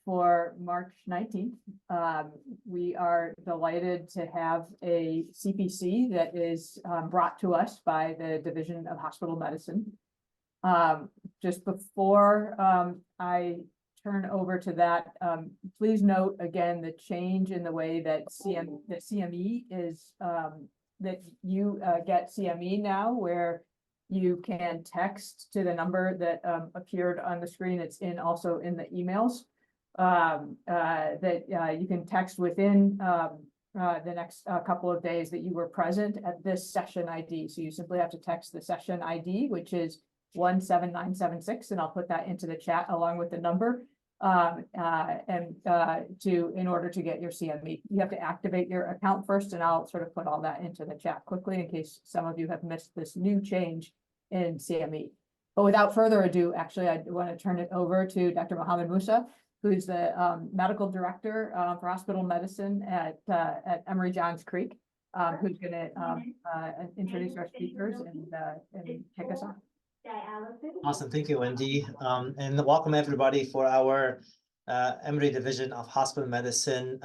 for March 19th. We are delighted to have a CPC that is brought to us by the Division of Hospital Medicine. Just before I turn over to that, please note again the change in the way that CME is, that you get CME now, where you can text to the number that appeared on the screen. It's also in the emails that you can text within the next couple of days that you were present at this session ID. So you simply have to text the session ID, which is 17976, and I'll put that into the chat along with the number in order to get your CME. You have to activate your account first, and I'll sort of put all that into the chat quickly in case some of you have missed this new change in CME. But without further ado, actually, I want to turn it over to Dr. Mohammed Musa, who's the medical director for hospital medicine at Emory Johns Creek, who's going to introduce our speakers and kick us off. Awesome. Thank you, Wendy. And welcome everybody for our Emory Division of Hospital Medicine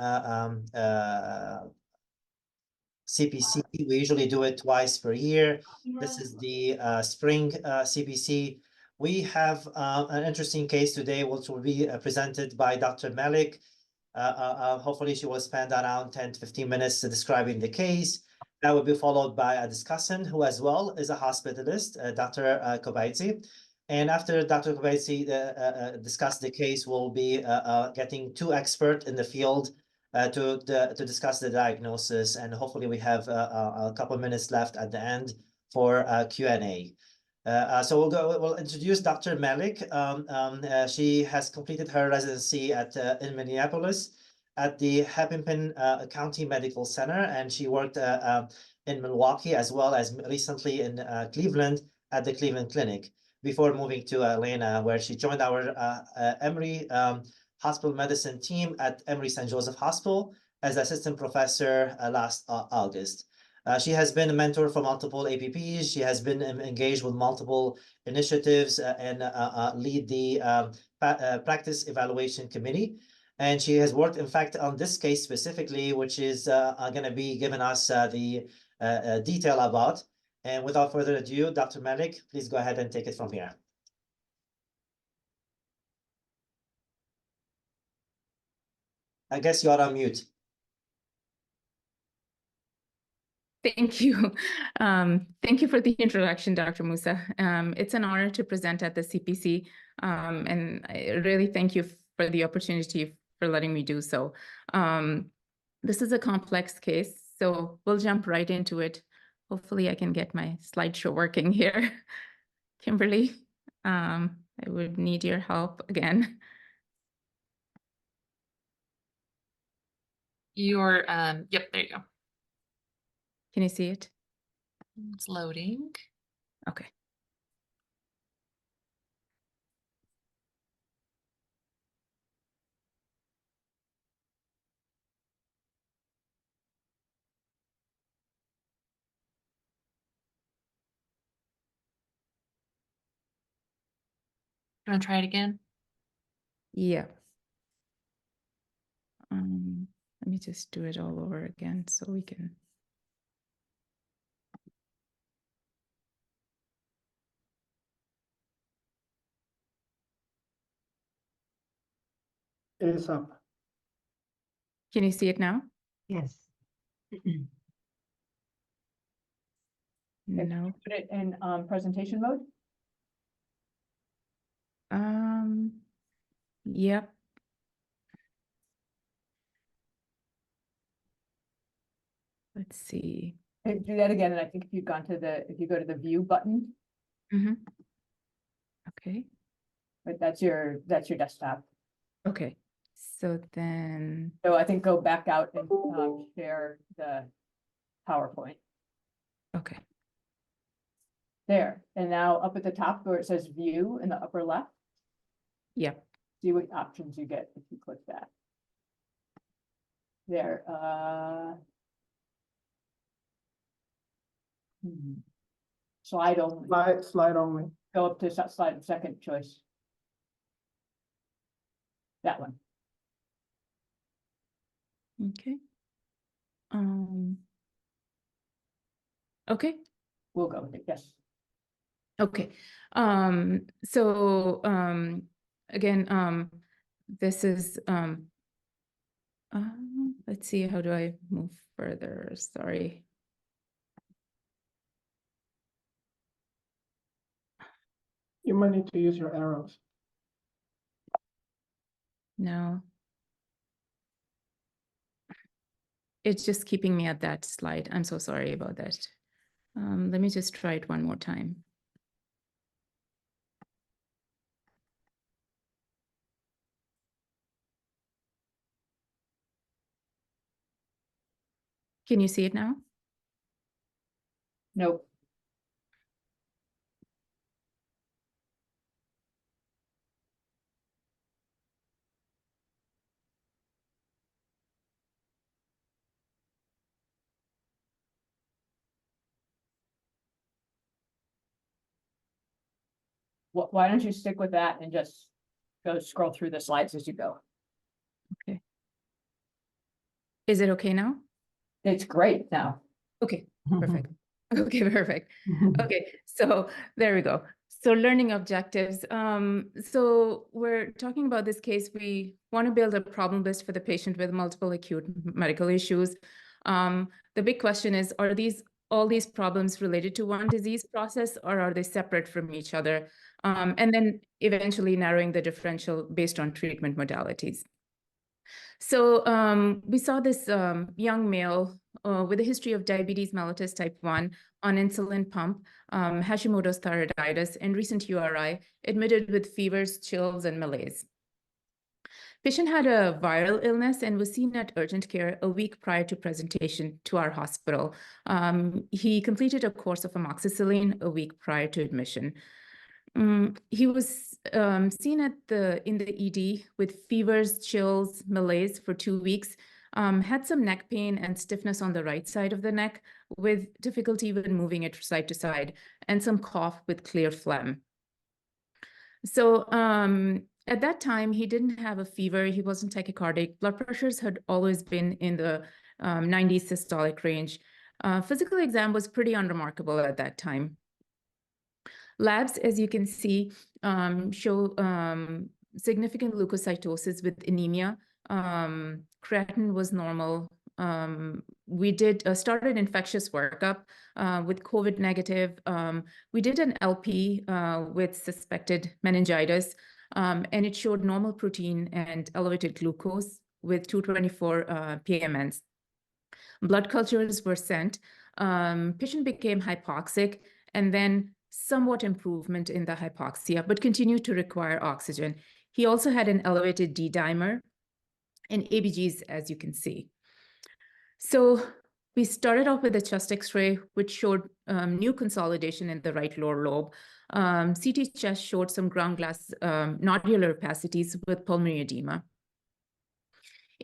CPC. We usually do it twice per year. This is the spring CPC. We have an interesting case today, which will be presented by Dr. Malik. Hopefully she will spend around 10 to 15 minutes describing the case. That will be followed by a discussant who as well is a hospitalist, Dr. Kobaidzi. And after Dr. Kobaidzi discuss the case, we'll be getting two experts in the field to discuss the diagnosis. And hopefully we have a couple of minutes left at the end for Q&A. So we'll introduce Dr. Malik. She has completed her residency in Minneapolis at the Hennepin County Medical Center, and she worked in Milwaukee as well as recently in Cleveland at the Cleveland Clinic before moving to Atlanta, where she joined our Emory Hospital Medicine team at Emory St. Joseph Hospital as assistant professor last August. She has been a mentor for multiple APPs. She has been engaged with multiple initiatives and lead the practice evaluation committee. And she has worked, in fact, on this case specifically, which is going to be giving us the detail about. And without further ado, Dr. Malik, please go ahead and take it from here. I guess you're on mute. Thank you. Thank you for the introduction, Dr. Musa. It's an honor to present at the CPC, and I really thank you for the opportunity for letting me do so. This is a complex case, so we'll jump right into it. Hopefully I can get my slideshow working here. Kimberly, I would need your help again. Yep, there you go. Can you see it? It's loading. Okay. You want to try it again? Yeah. Let me just do it all over again so we can. It is up. Can you see it now? Yes. No. Put it in presentation mode. Yep. Let's see. Do that again, and I think if you go to the view button, Okay. but that's your desktop. Okay. So then. So I think go back out and share the PowerPoint. Okay. There, and now up at the top where it says view in the upper left. Yep. See what options you get if you click that. There. Slide only. Slide only. Go up to slide second choice. That one. Okay. Okay. We'll go with it, yes. Okay. Again, this is let's see, how do I move further? Sorry. You might need to use your arrows. No. It's just keeping me at that slide. I'm so sorry about that. Let me just try it one more time. Can you see it now? Nope. Why don't you stick with that and just go scroll through the slides as you go? Okay. Is it okay now? It's great now. Okay, perfect. Okay, perfect. Okay, so there we go. So learning objectives. So we're talking about this case. We want to build a problem list for the patient with multiple acute medical issues. The big question is, are all these problems related to one disease process, or are they separate from each other? And then eventually narrowing the differential based on treatment modalities. So we saw this young male with a history of diabetes mellitus type 1 on insulin pump, Hashimoto's thyroiditis, and recent URI, admitted with fevers, chills, and malaise. Patient had a viral illness and was seen at urgent care a week prior to presentation to our hospital. He completed a course of amoxicillin a week prior to admission. He was seen in the ED with fevers, chills, malaise for 2 weeks, had some neck pain and stiffness on the right side of the neck with difficulty even moving it side to side, and some cough with clear phlegm. So at that time, he didn't have a fever. He wasn't tachycardic. Blood pressures had always been in the 90s systolic range. Physical exam was pretty unremarkable at that time. Labs, as you can see, show significant leukocytosis with anemia. Creatinine was normal. We started infectious workup with COVID negative. We did an LP with suspected meningitis, and it showed normal protein and elevated glucose with 224 PMNs. Blood cultures were sent. Patient became hypoxic, and then somewhat improvement in the hypoxia, but continued to require oxygen. He also had an elevated D-dimer and ABGs, as you can see. So we started off with a chest X-ray, which showed new consolidation in the right lower lobe. CT chest showed some ground glass nodular opacities with pulmonary edema.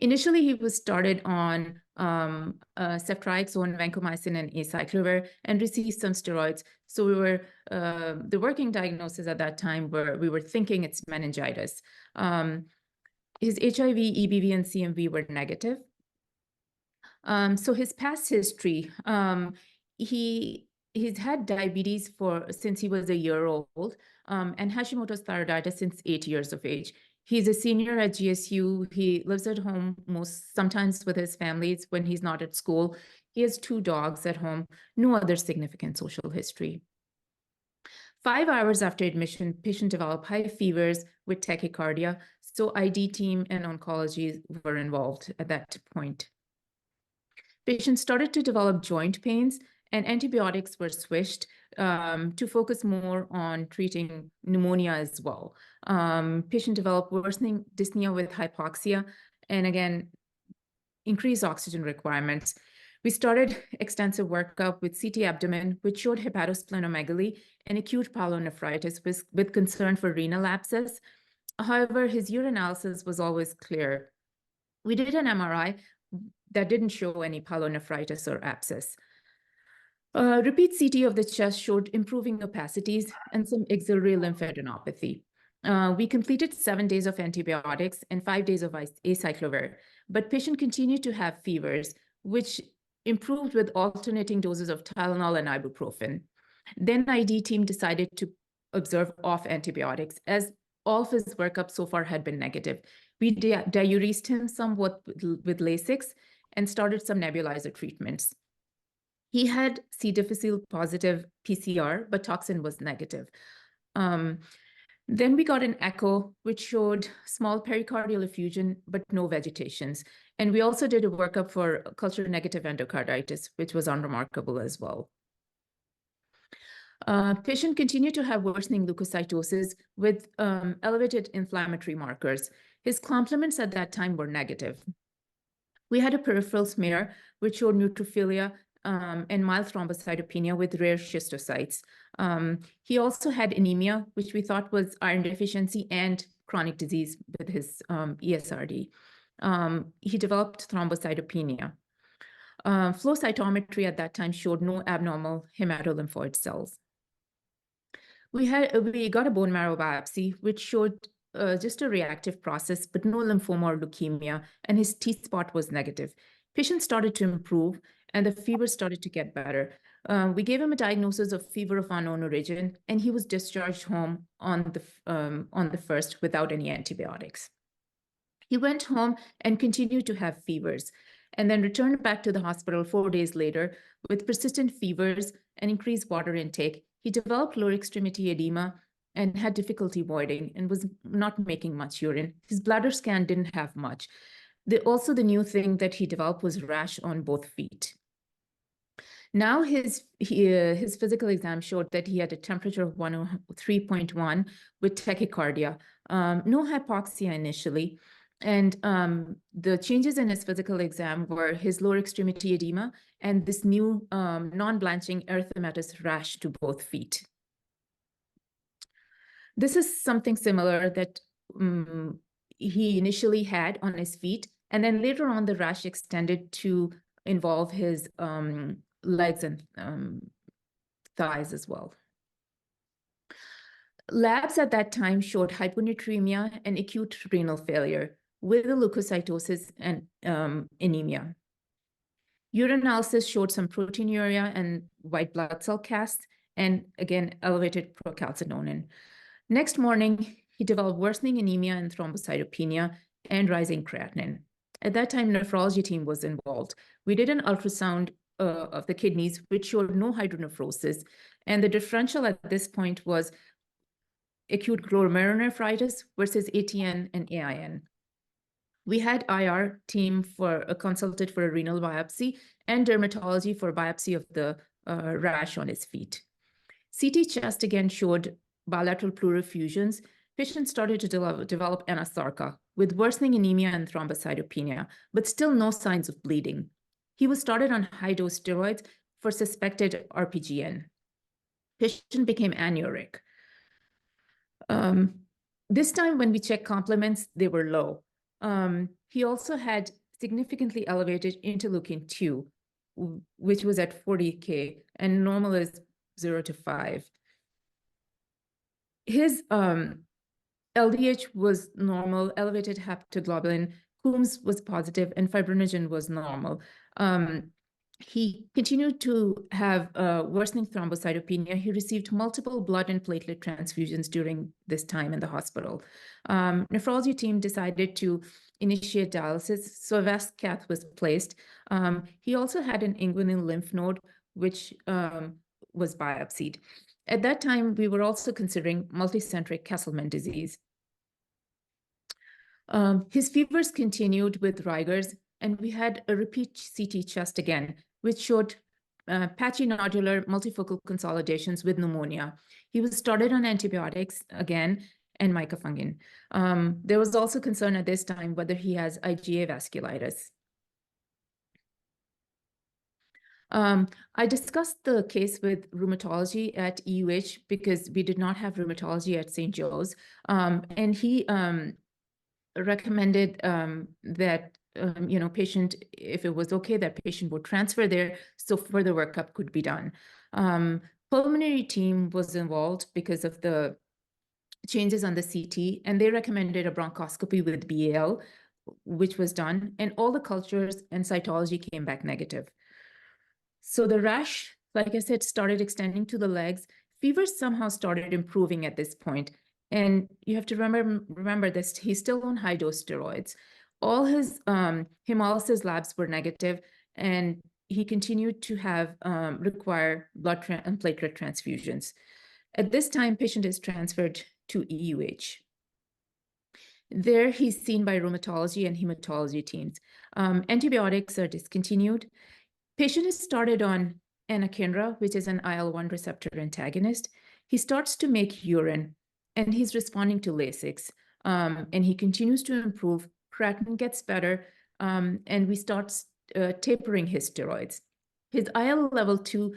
Initially, he was started on ceftriaxone, vancomycin, and acyclovir, and received some steroids. So the working diagnosis at that time we were thinking it's meningitis. His HIV, EBV, and CMV were negative. So his past history, he's had diabetes since he was a year old, and Hashimoto's thyroiditis since 8 years of age. He's a senior at GSU. He lives at home sometimes with his families when he's not at school. He has 2 dogs at home, no other significant social history. 5 hours after admission, patient developed high fevers with tachycardia. So ID team and oncology were involved at that point. Patient started to develop joint pains, and antibiotics were switched to focus more on treating pneumonia as well. Patient developed worsening dyspnea with hypoxia, and again, increased oxygen requirements. We started extensive workup with CT abdomen, which showed hepatosplenomegaly and acute pyelonephritis with concern for renal abscess. However, his urinalysis was always clear. We did an MRI that didn't show any pyelonephritis or abscess. Repeat CT of the chest showed improving opacities and some axillary lymphadenopathy. We completed 7 days of antibiotics and 5 days of acyclovir, but patient continued to have fevers, which improved with alternating doses of Tylenol and ibuprofen. Then ID team decided to observe off antibiotics, as all of his workup so far had been negative. We diuresed him somewhat with Lasix and started some nebulizer treatments. He had C. difficile positive PCR, but toxin was negative. Then we got an echo, which showed small pericardial effusion, but no vegetations. And we also did a workup for culture negative endocarditis, which was unremarkable as well. Patient continued to have worsening leukocytosis with elevated inflammatory markers. His complements at that time were negative. We had a peripheral smear, which showed neutrophilia and mild thrombocytopenia with rare schistocytes. He also had anemia, which we thought was iron deficiency and chronic disease with his ESRD. He developed thrombocytopenia. Flow cytometry at that time showed no abnormal hematolymphoid cells. We got a bone marrow biopsy, which showed just a reactive process, but no lymphoma or leukemia, and his T-spot was negative. Patient started to improve, and the fever started to get better. We gave him a diagnosis of fever of unknown origin, and he was discharged home on the 1st without any antibiotics. He went home and continued to have fevers, and then returned back to the hospital 4 days later with persistent fevers and increased water intake. He developed lower extremity edema and had difficulty voiding and was not making much urine. His bladder scan didn't have much. Also, the new thing that he developed was rash on both feet. Now his physical exam showed that he had a temperature of 103.1 with tachycardia, no hypoxia initially. And the changes in his physical exam were his lower extremity edema and this new non-blanching erythematous rash to both feet. This is something similar that he initially had on his feet, and then later on the rash extended to involve his legs and thighs as well. Labs at that time showed hyponatremia and acute renal failure with the leukocytosis and anemia. Urinalysis showed some proteinuria and white blood cell casts, and again, elevated procalcitonin. Next morning, he developed worsening anemia and thrombocytopenia and rising creatinine. At that time, nephrology team was involved. We did an ultrasound of the kidneys, which showed no hydronephrosis, and the differential at this point was acute glomerulonephritis versus ATN and AIN. We had IR team consulted for a renal biopsy and dermatology for biopsy of the rash on his feet. CT chest again showed bilateral pleural effusions. Patient started to develop anasarca with worsening anemia and thrombocytopenia, but still no signs of bleeding. He was started on high-dose steroids for suspected RPGN. Patient became anuric. This time when we checked complements, they were low. He also had significantly elevated interleukin-2, which was at 40K, and normal is 0 to 5. His LDH was normal, elevated haptoglobulin, Coombs was positive, and fibrinogen was normal. He continued to have worsening thrombocytopenia. He received multiple blood and platelet transfusions during this time in the hospital. Nephrology team decided to initiate dialysis, so a vast cath was placed. He also had an inguinal lymph node, which was biopsied. At that time, we were also considering multicentric Kesselman disease. His fevers continued with rigors, and we had a repeat CT chest again, which showed patchy nodular multifocal consolidations with pneumonia. He was started on antibiotics again and micafungin. There was also concern at this time whether he has IgA vasculitis. I discussed the case with rheumatology at EUH because we did not have rheumatology at St. Joe's, and he recommended that patient, if it was okay, that patient would transfer there so further workup could be done. Pulmonary team was involved because of the changes on the CT, and they recommended a bronchoscopy with BAL, which was done, and all the cultures and cytology came back negative. So the rash, like I said, started extending to the legs. Fever somehow started improving at this point. And you have to remember this, he's still on high dose steroids. All his hemolysis labs were negative, and he continued to have require blood and platelet transfusions. At this time, patient is transferred to EUH. There, he's seen by rheumatology and hematology teams. Antibiotics are discontinued. Patient is started on anakinra, which is an IL-1 receptor antagonist. He starts to make urine, and he's responding to Lasix. And he continues to improve. Creatinine gets better, and we start tapering his steroids. His IL level 2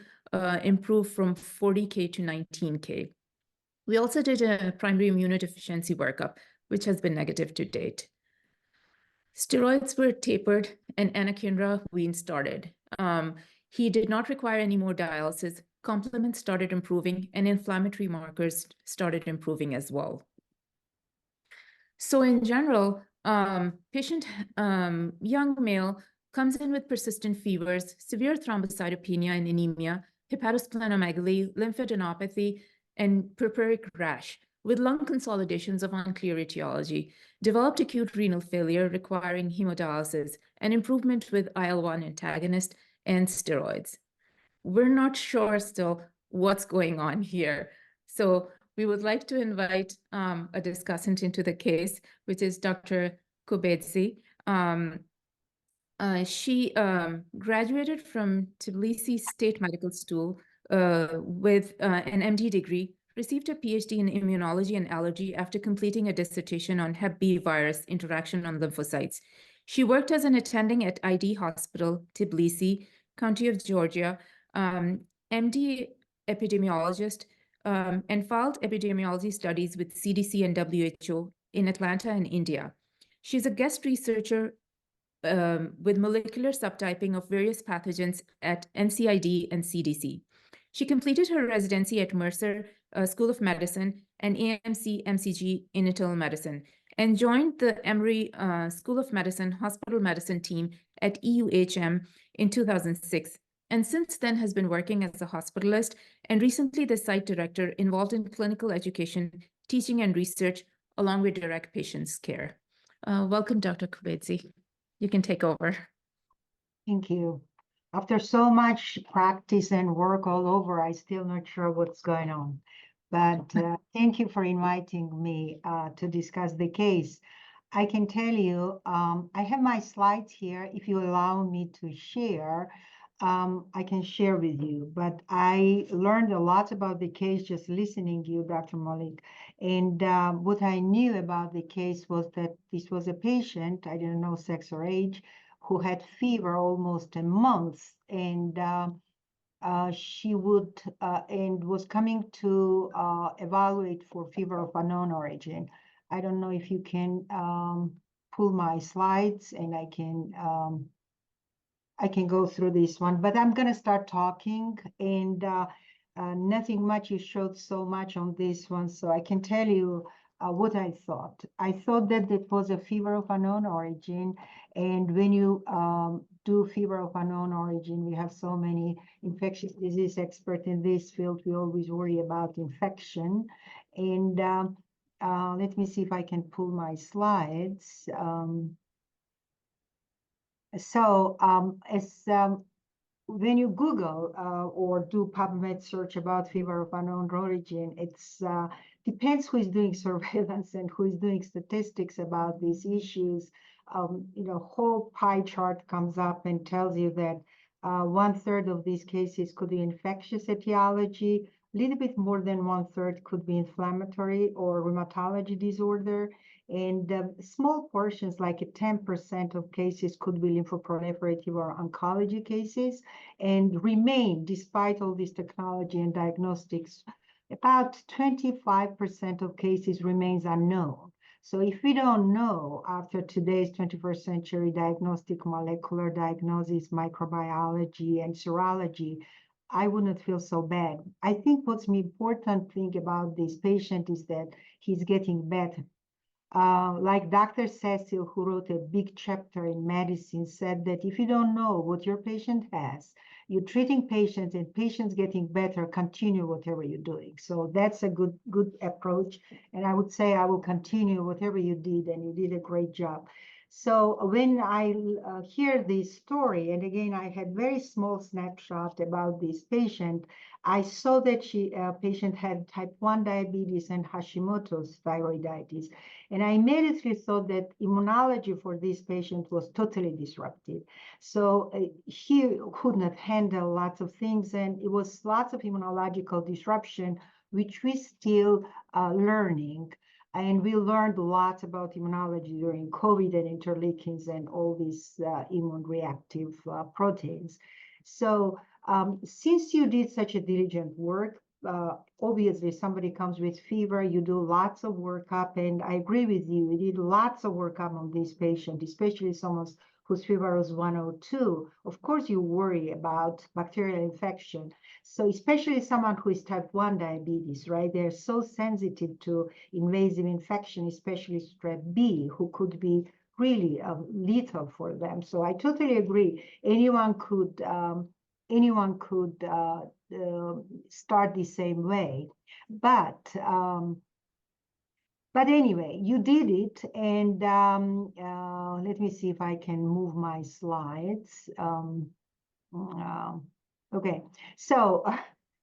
improved from 40K to 19K. We also did a primary immunodeficiency workup, which has been negative to date. Steroids were tapered and anakinra wean started. He did not require any more dialysis. Complement started improving, and inflammatory markers started improving as well. So in general, patient, young male, comes in with persistent fevers, severe thrombocytopenia and anemia, hepatosplenomegaly, lymphadenopathy, and purpuric rash, with lung consolidations of unclear etiology, developed acute renal failure requiring hemodialysis, and improvement with IL-1 antagonist and steroids. We're not sure still what's going on here. So we would like to invite a discussant into the case, which is Dr. Kubedzi. She graduated from Tbilisi State Medical School with an MD degree, received a PhD in immunology and allergy after completing a dissertation on Hep B virus interaction on lymphocytes. She worked as an attending at ID Hospital, Tbilisi, County of Georgia, MD epidemiologist, and filed epidemiology studies with CDC and WHO in Atlanta and India. She's a guest researcher with molecular subtyping of various pathogens at NCID and CDC. She completed her residency at Mercer School of Medicine and AMC MCG in internal medicine, and joined the Emory School of Medicine Hospital Medicine team at EUHM in 2006, and since then has been working as a hospitalist and recently the site director involved in clinical education, teaching, and research, along with direct patients' care. Welcome, Dr. Kubedzi. You can take over. Thank you. After so much practice and work all over, I'm still not sure what's going on. But thank you for inviting me to discuss the case. I can tell you, I have my slides here. If you allow me to share, I can share with you. But I learned a lot about the case just listening to you, Dr. Malik. And what I knew about the case was that this was a patient, I didn't know sex or age, who had fever almost a month, and she would and was coming to evaluate for fever of unknown origin. I don't know if you can pull my slides, and I can go through this one, but I'm going to start talking, and nothing much. You showed so much on this one, so I can tell you what I thought. I thought that it was a fever of unknown origin, and when you do fever of unknown origin, we have so many infectious disease experts in this field. We always worry about infection, and let me see if I can pull my slides. When you Google or do PubMed search about fever of unknown origin, it's depends who is doing surveillance and who is doing statistics about these issues. Whole pie chart comes up and tells you that 1/3 of these cases could be infectious etiology, a little bit more than 1/3 could be inflammatory or rheumatology disorder, and small portions, like 10% of cases, could be lymphoproliferative or oncology cases, and remain, despite all this technology and diagnostics, about 25% of cases remains unknown. So if we don't know, after today's 21st century diagnostic, molecular diagnosis, microbiology, and serology, I wouldn't feel so bad. I think what's the important thing about this patient is that he's getting better. Like Dr. Cecil, who wrote a big chapter in medicine, said that if you don't know what your patient has, you're treating patients and patients getting better, continue whatever you're doing. So that's a good approach. And I would say I will continue whatever you did, and you did a great job. So when I hear this story, and again, I had very small snapshot about this patient, I saw that patient had type 1 diabetes and Hashimoto's thyroiditis. And I immediately thought that immunology for this patient was totally disrupted. So he could not handle lots of things, and it was lots of immunological disruption, which we still learning. And we learned lots about immunology during COVID and interleukins and all these immune reactive proteins. So since you did such a diligent work, obviously somebody comes with fever, you do lots of workup, and I agree with you, we did lots of workup on this patient, especially someone whose fever was 102. Of course, you worry about bacterial infection. So especially someone who is type 1 diabetes, right? They're so sensitive to invasive infection, especially strep B, who could be really lethal for them. So I totally agree. Anyone could start the same way, but anyway, you did it, and let me see if I can move my slides. Okay, so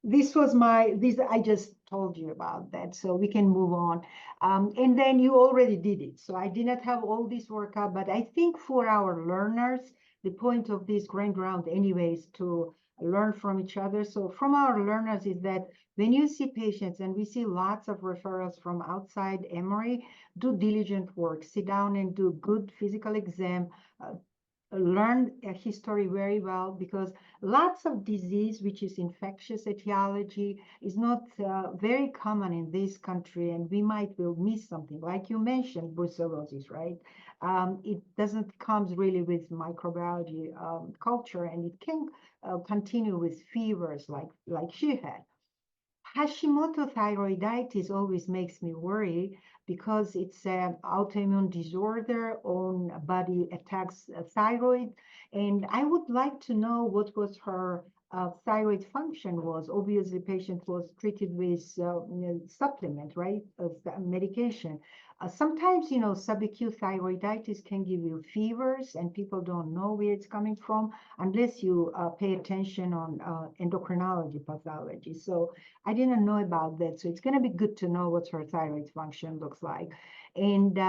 this I just told you about that, so we can move on. And then you already did it, so I did not have all this workup, but I think for our learners, the point of this grand round anyways to learn from each other. So from our learners is that when you see patients, and we see lots of referrals from outside Emory, do diligent work, sit down and do good physical exam, learn a history very well, because lots of disease, which is infectious etiology, is not very common in this country, and we will miss something. Like you mentioned, brucellosis, right? It doesn't comes really with microbiology culture, and it can continue with fevers like she had. Hashimoto thyroiditis always makes me worry because it's an autoimmune disorder, own body attacks thyroid. And I would like to know what was her thyroid function was. Obviously, patient was treated with supplement, right, of medication. Sometimes, subacute thyroiditis can give you fevers, and people don't know where it's coming from unless you pay attention on endocrinology pathology. So I didn't know about that. So it's going to be good to know what her thyroid function looks like. And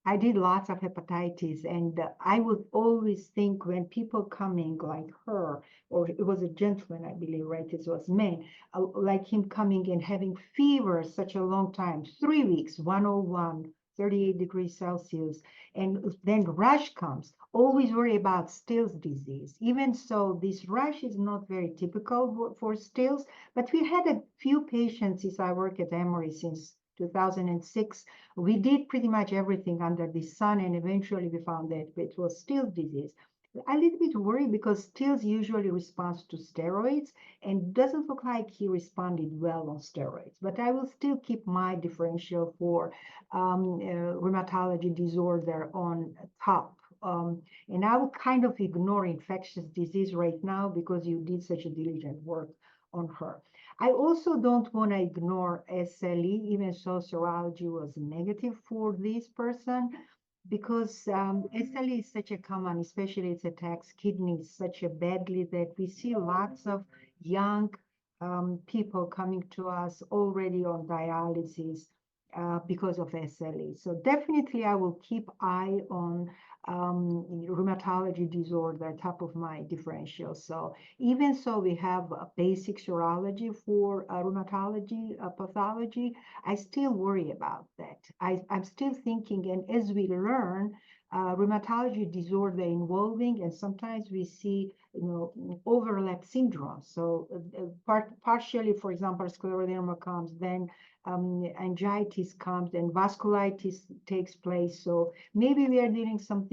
I did lots of hepatitis, and I would always think when people coming like her, or it was a gentleman, I believe, right? It was men, like him coming and having fever such a long time, 3 weeks, 101, 38 degrees Celsius, and then rash comes. Always worry about Still's disease. Even so, this rash is not very typical for Still's, but we had a few patients since I work at Emory since 2006. We did pretty much everything under the sun, and eventually we found that it was Still's disease. I'm a little bit worried because Still's usually responds to steroids, and doesn't look like he responded well on steroids. But I will still keep my differential for rheumatology disorder on top. And I will kind of ignore infectious disease right now because you did such a diligent work on her. I also don't want to ignore SLE, even so serology was negative for this person, because SLE is such a common, especially it attacks kidneys such a badly that we see lots of young people coming to us already on dialysis because of SLE. So definitely I will keep eye on rheumatology disorder top of my differential. So even so, we have a basic serology for rheumatology pathology. I still worry about that. I'm still thinking, and as we learn, rheumatology disorder involving, and sometimes we see, overlap syndrome. So partially, for example, scleroderma comes, then angiitis comes, and vasculitis takes place. So maybe we are dealing some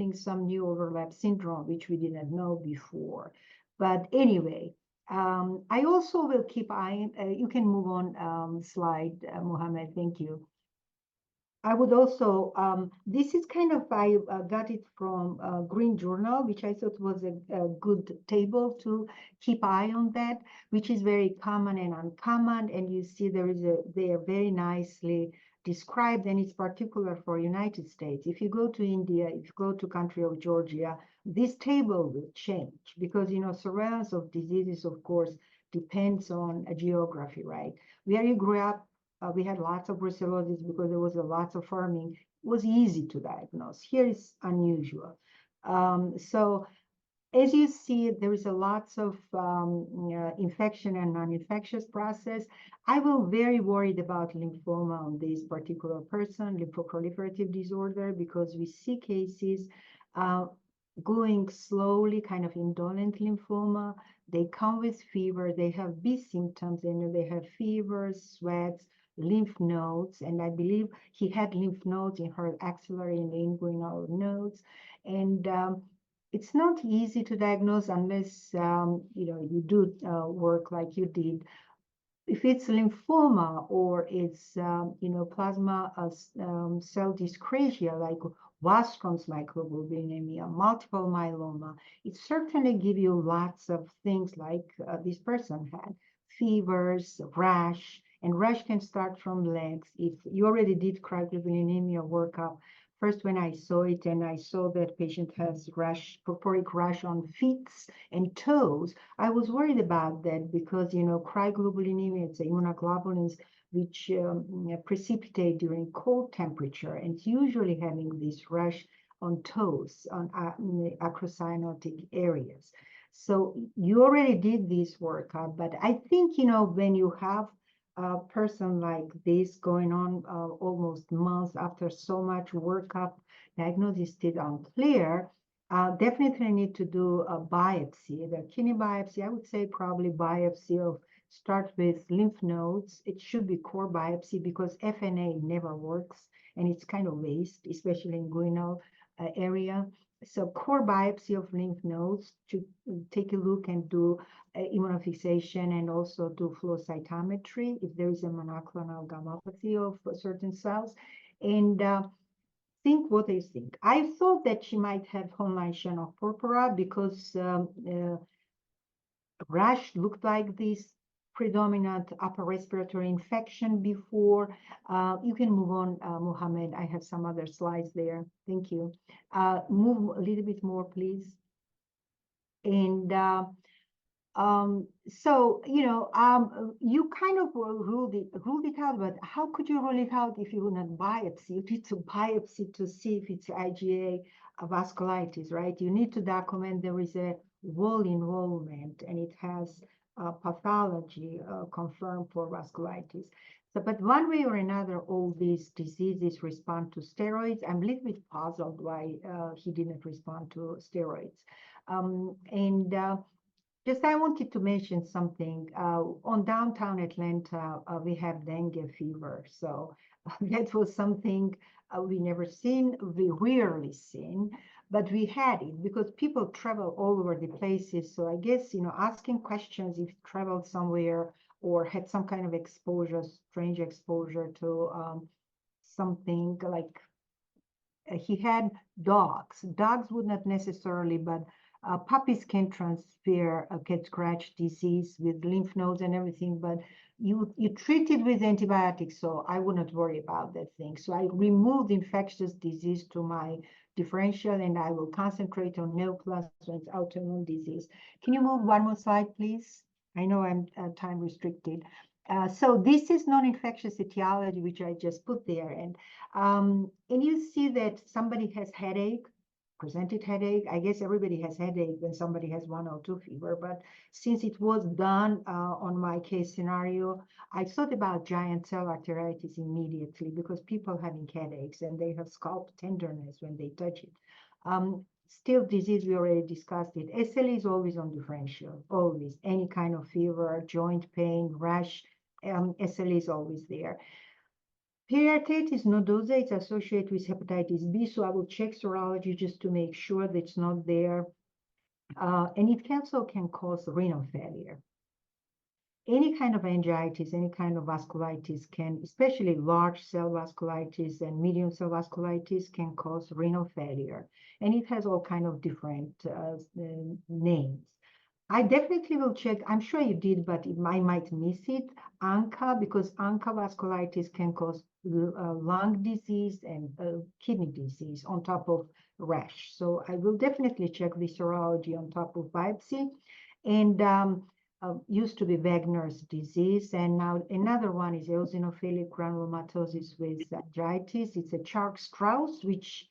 new overlap syndrome, which we didn't know before. But anyway, I also will keep eyeing, you can move on, slide, Mohammed, thank you. I would also, this is kind of, I got it from Green Journal, which I thought was a good table to keep eye on that, which is very common and uncommon. And you see they are very nicely described, and it's particular for United States. If you go to India, if you go to country of Georgia, this table will change because, surveillance of diseases, of course, depends on a geography, right? Where you grew up, we had lots of brucellosis because there was a lots of farming. It was easy to diagnose. Here is unusual. So as you see, there is a lots of infection and non-infectious process. I was very worried about lymphoma on this particular person, lymphoproliferative disorder, because we see cases going slowly, kind of indolent lymphoma. They come with fever, they have B symptoms, and they have fevers, sweats, lymph nodes, and I believe he had lymph nodes in her axillary and inguinal nodes. And it's not easy to diagnose unless you do work like you did. If it's lymphoma or it's plasma cell dyscrasia like Wastrom's microglobulinemia, multiple myeloma, it certainly gives you lots of things like this person had, fevers, rash, and rash can start from legs. If you already did cryoglobulinemia workup, first when I saw it and I saw that patient has rash, purpuric rash on feet and toes, I was worried about that because, cryoglobulinemia, it's immunoglobulins which precipitate during cold temperature, and it's usually having this rash on toes, on acrocyanotic areas. So you already did this workup, but I think, when you have a person like this going on almost months after so much workup, diagnosis still unclear, definitely need to do a biopsy, the kidney biopsy. I would say probably biopsy of start with lymph nodes. It should be core biopsy because FNA never works and it's kind of waste, especially in inguinal area. So core biopsy of lymph nodes to take a look and do immunofixation and also do flow cytometry if there is a monoclonal gammopathy of certain cells. And think what they think. I thought that she might have Hohenlein of purpura because rash looked like this predominant upper respiratory infection before. You can move on, Mohammed. I have some other slides there. Thank you. Move a little bit more, please. And so, you kind of ruled it out, but how could you rule it out if you would not biopsy? You need to biopsy to see if it's IgA vasculitis, right? You need to document there is a wall involvement and it has pathology confirmed for vasculitis. So, but one way or another, all these diseases respond to steroids. I'm a little bit puzzled why he didn't respond to steroids. Just I wanted to mention something. On downtown Atlanta, we have dengue fever. So that was something we never seen, we rarely seen, but we had it because people travel all over the places. So I guess, asking questions if you traveled somewhere or had some kind of exposure, strange exposure to something like he had dogs. Dogs would not necessarily, but puppies can transfer cat scratch disease with lymph nodes and everything, but you treat it with antibiotics, so I would not worry about that thing. So I removed infectious disease to my differential, and I will concentrate on neoplasms, autoimmune disease. Can you move one more slide, please? I know I'm time restricted. So this is non-infectious etiology, which I just put there, and you see that somebody has headache, presented headache. I guess everybody has headache when somebody has 102 fever, but since it was done on my case scenario, I thought about giant cell arteritis immediately because people having headaches and they have scalp tenderness when they touch it. Still disease, we already discussed it. SLE is always on differential, always. Any kind of fever, joint pain, rash, SLE is always there. Periarteritis nodosa is associated with hepatitis B, so I will check serology just to make sure that it's not there. And it also can cause renal failure. any kind of meningitis, any kind of vasculitis can, especially large cell vasculitis and medium cell vasculitis, can cause renal failure. And it has all kind of different names. I definitely will check. I'm sure you did, but I might miss it. ANCA, because ANCA vasculitis can cause lung disease and kidney disease on top of rash. So I will definitely check the serology on top of biopsy. And used to be Wegener's disease, and now another one is eosinophilic granulomatosis with meningitis. It's a Churg-Strauss, which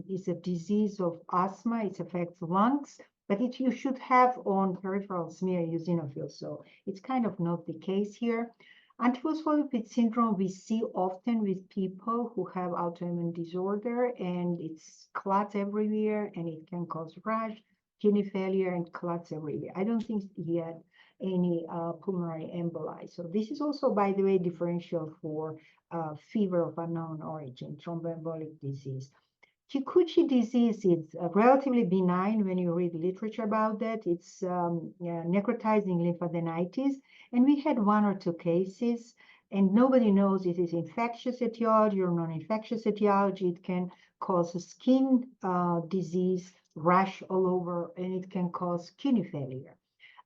is a disease of asthma. It affects lungs, but you should have on peripheral smear eosinophil. So it's kind of not the case here. Antiphospholipid syndrome we see often with people who have autoimmune disorder, and it's clots everywhere, and it can cause rash, kidney failure, and clots everywhere. I don't think he had any pulmonary emboli. So this is also, by the way, differential for fever of unknown origin, thromboembolic disease. Kikuchi disease is relatively benign when you read literature about that. It's necrotizing lymphadenitis, and we had 1 or 2 cases, and nobody knows if it's infectious etiology or non-infectious etiology. It can cause a skin disease, rash all over, and it can cause kidney failure.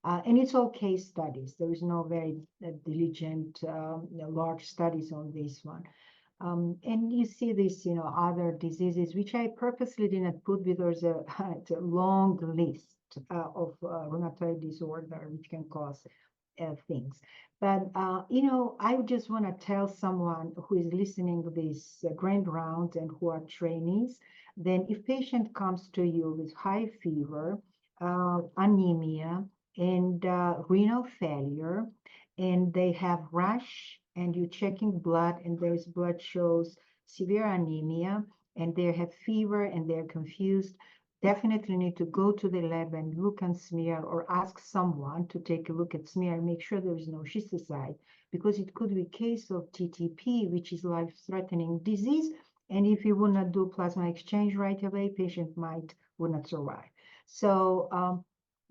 And it's all case studies. There is no very diligent, large studies on this one. And you see this, other diseases, which I purposely didn't put because it's a long list of rheumatoid disorder, which can cause things. But, I just want to tell someone who is listening to this grand round and who are trainees, then if patient comes to you with high fever, anemia, and renal failure, and they have rash, and you're checking blood, and there's blood shows severe anemia, and they have fever, and they're confused, definitely need to go to the lab and look and smear, or ask someone to take a look at smear and make sure there is no schistocyte, because it could be a case of TTP, which is life-threatening disease, and if you would not do plasma exchange right away, patient would not survive. So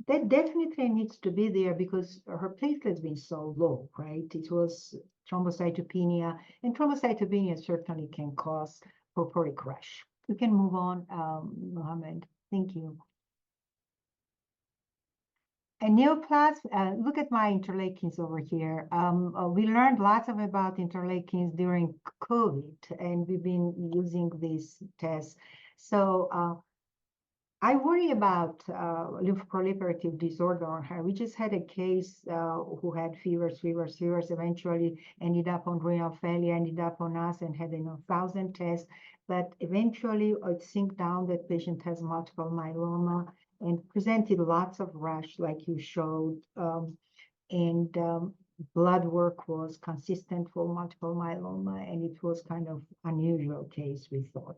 that definitely needs to be there because her platelets been so low, right? It was thrombocytopenia, and thrombocytopenia certainly can cause purpuric rash. You can move on, Mohammed. Thank you. And neoplasm, look at my interleukins over here. We learned lots about interleukins during COVID, and we've been using these tests. So I worry about lymphoproliferative disorder on her. We just had a case who had fevers, eventually ended up on renal failure, ended up on us and had 1,000 tests. But eventually it synced down that patient has multiple myeloma and presented lots of rash like you showed. And blood work was consistent for multiple myeloma, and it was kind of unusual case, we thought.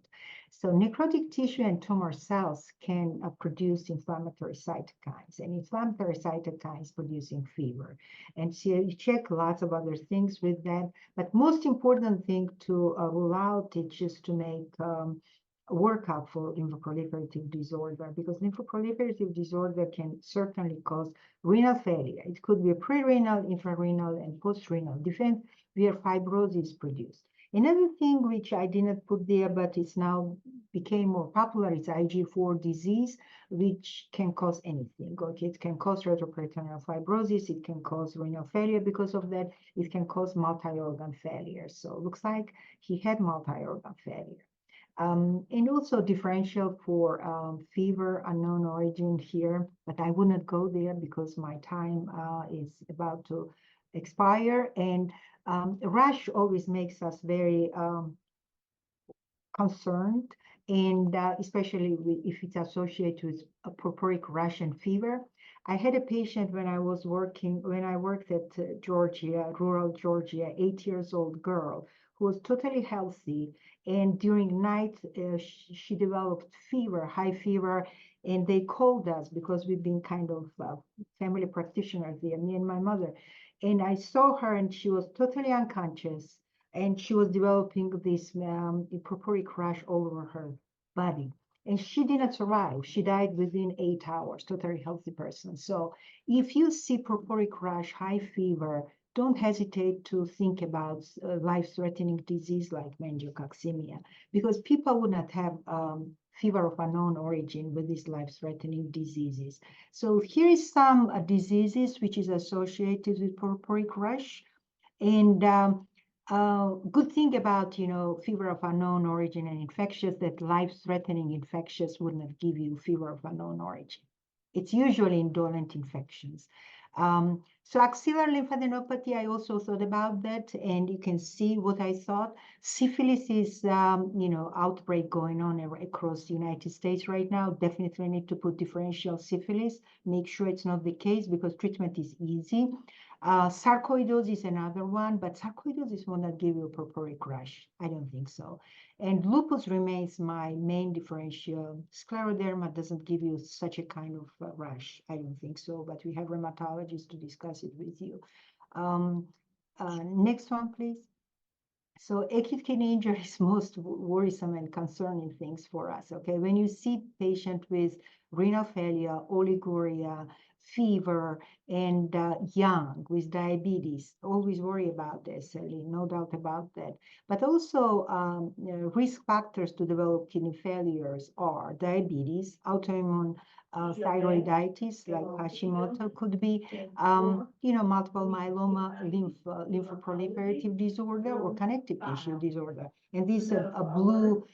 So necrotic tissue and tumor cells can produce inflammatory cytokines, and inflammatory cytokines producing fever. And so you check lots of other things with that, but most important thing to rule out is just to make workup for lymphoproliferative disorder, because lymphoproliferative disorder can certainly cause renal failure. It could be pre-renal, infrarenal, and post-renal, depends where fibrosis is produced. Another thing which I didn't put there, but it's now became more popular, is IgG4 disease, which can cause anything. Okay, it can cause retroperitoneal fibrosis, it can cause renal failure because of that, it can cause multi-organ failure. So it looks like he had multi-organ failure. And also differential for fever, unknown origin here, but I would not go there because my time is about to expire. And rash always makes us very concerned, and especially if it's associated with a purpuric rash and fever. I had a patient when I worked at Georgia, rural Georgia, 8 years old girl who was totally healthy. And during night, she developed fever, high fever, and they called us because we've been kind of family practitioners there, me and my mother. And I saw her, and she was totally unconscious, and she was developing this purpuric rash all over her body. and she didn't survive. She died within 8 hours, totally healthy person. So if you see purpuric rash, high fever, don't hesitate to think about life-threatening disease like meningococemia, because people would not have fever of unknown origin with these life-threatening diseases. So here is some diseases which is associated with purpuric rash. And good thing about, fever of unknown origin and infectious, that life-threatening infectious would not give you fever of unknown origin. It's usually indolent infections. So axillary lymphadenopathy, I also thought about that, and you can see what I thought. Syphilis is, outbreak going on across the United States right now. Definitely need to put differential syphilis. Make sure it's not the case because treatment is easy. Sarcoidosis is another one, but sarcoidosis will not give you a purpuric rash. I don't think so. And lupus remains my main differential. Scleroderma doesn't give you such a kind of rash. I don't think so, but we have rheumatologists to discuss it with you. Next one, please. So acute kidney injury is most worrisome and concerning things for us, okay? When you see patient with renal failure, oliguria, fever, and young with diabetes, always worry about this, no doubt about that. But also risk factors to develop kidney failures are diabetes, autoimmune thyroiditis like Hashimoto could be, multiple myeloma, lymphoproliferative disorder, or connective tissue disorder. And this blue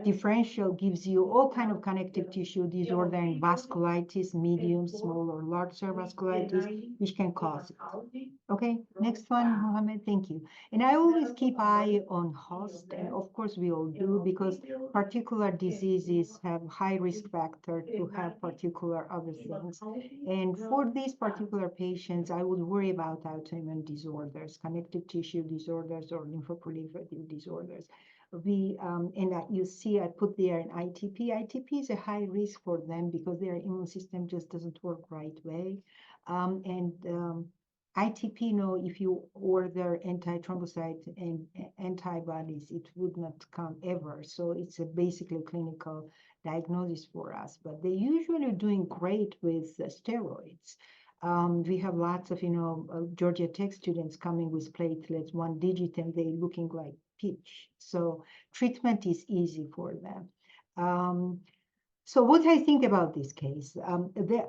differential gives you all kind of connective tissue disorder and vasculitis, medium, small, or larger vasculitis, which can cause it. Okay, next one, Mohammed, thank you. And I always keep eye on host, and of course we all do, because particular diseases have high risk factor to have particular other things. And for these particular patients, I would worry about autoimmune disorders, connective tissue disorders, or lymphoproliferative disorders. You see, I put there an ITP. ITP is a high risk for them because their immune system just doesn't work right way. ITP, if you order anti-thrombocyte and antibodies, it would not come ever. So it's a basically clinical diagnosis for us, but they're usually doing great with steroids. We have lots of, Georgia Tech students coming with platelets 1 digit and they're looking like peach. So treatment is easy for them. So what I think about this case,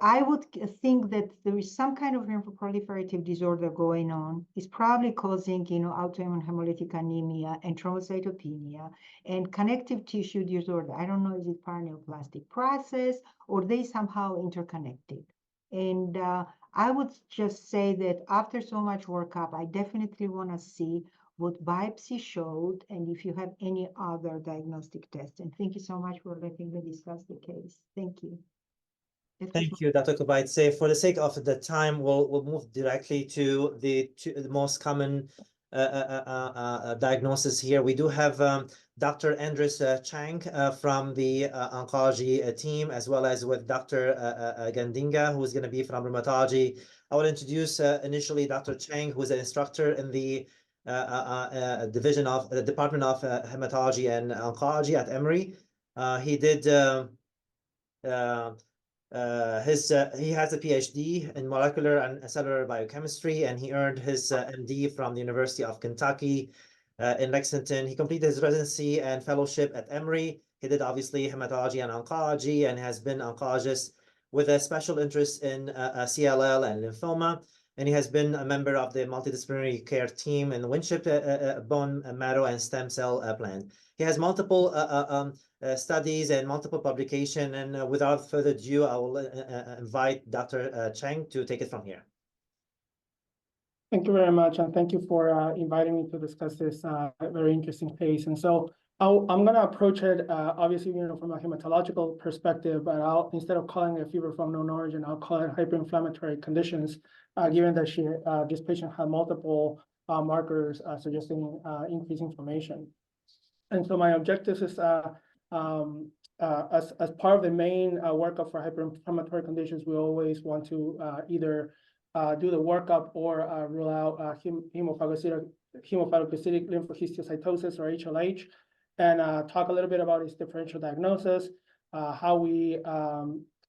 I would think that there is some kind of lymphoproliferative disorder going on. It's probably causing, autoimmune hemolytic anemia and thrombocytopenia and connective tissue disorder. I don't know, is it paraneoplastic process or they somehow interconnected? And I would just say that after so much workup, I definitely want to see what biopsy showed, and if you have any other diagnostic tests. And thank you so much for letting me discuss the case. Thank you. Thank you, Dr. Kobaytse. For the sake of the time, we'll move directly to the most common diagnosis here. We do have Dr. Andres Chang from the oncology team, as well as with Dr. Gandinga, who is going to be from rheumatology. I will introduce initially Dr. Chang, who is an instructor in the division of the Department of Hematology and Oncology at Emory. He did he has a PhD in molecular and cellular biochemistry, and he earned his MD from the University of Kentucky in Lexington. He completed his residency and fellowship at Emory. He did obviously hematology and oncology, and has been oncologist with a special interest in CLL and lymphoma. And he has been a member of the multidisciplinary care team in the Winship bone marrow and stem cell plant. He has multiple studies and multiple publications. And without further ado, I will invite Dr. Chang to take it from here. Thank you very much, and thank you for inviting me to discuss this very interesting case. And so I'm going to approach it, obviously, from a hematological perspective, but instead of calling it a fever from unknown origin, I'll call it hyperinflammatory conditions, given that this patient had multiple markers suggesting increased inflammation. And so my objective is, as part of the main workup for hyperinflammatory conditions, we always want to either do the workup or rule out hemophagocytic lymphohistiocytosis, or HLH, and talk a little bit about its differential diagnosis. how we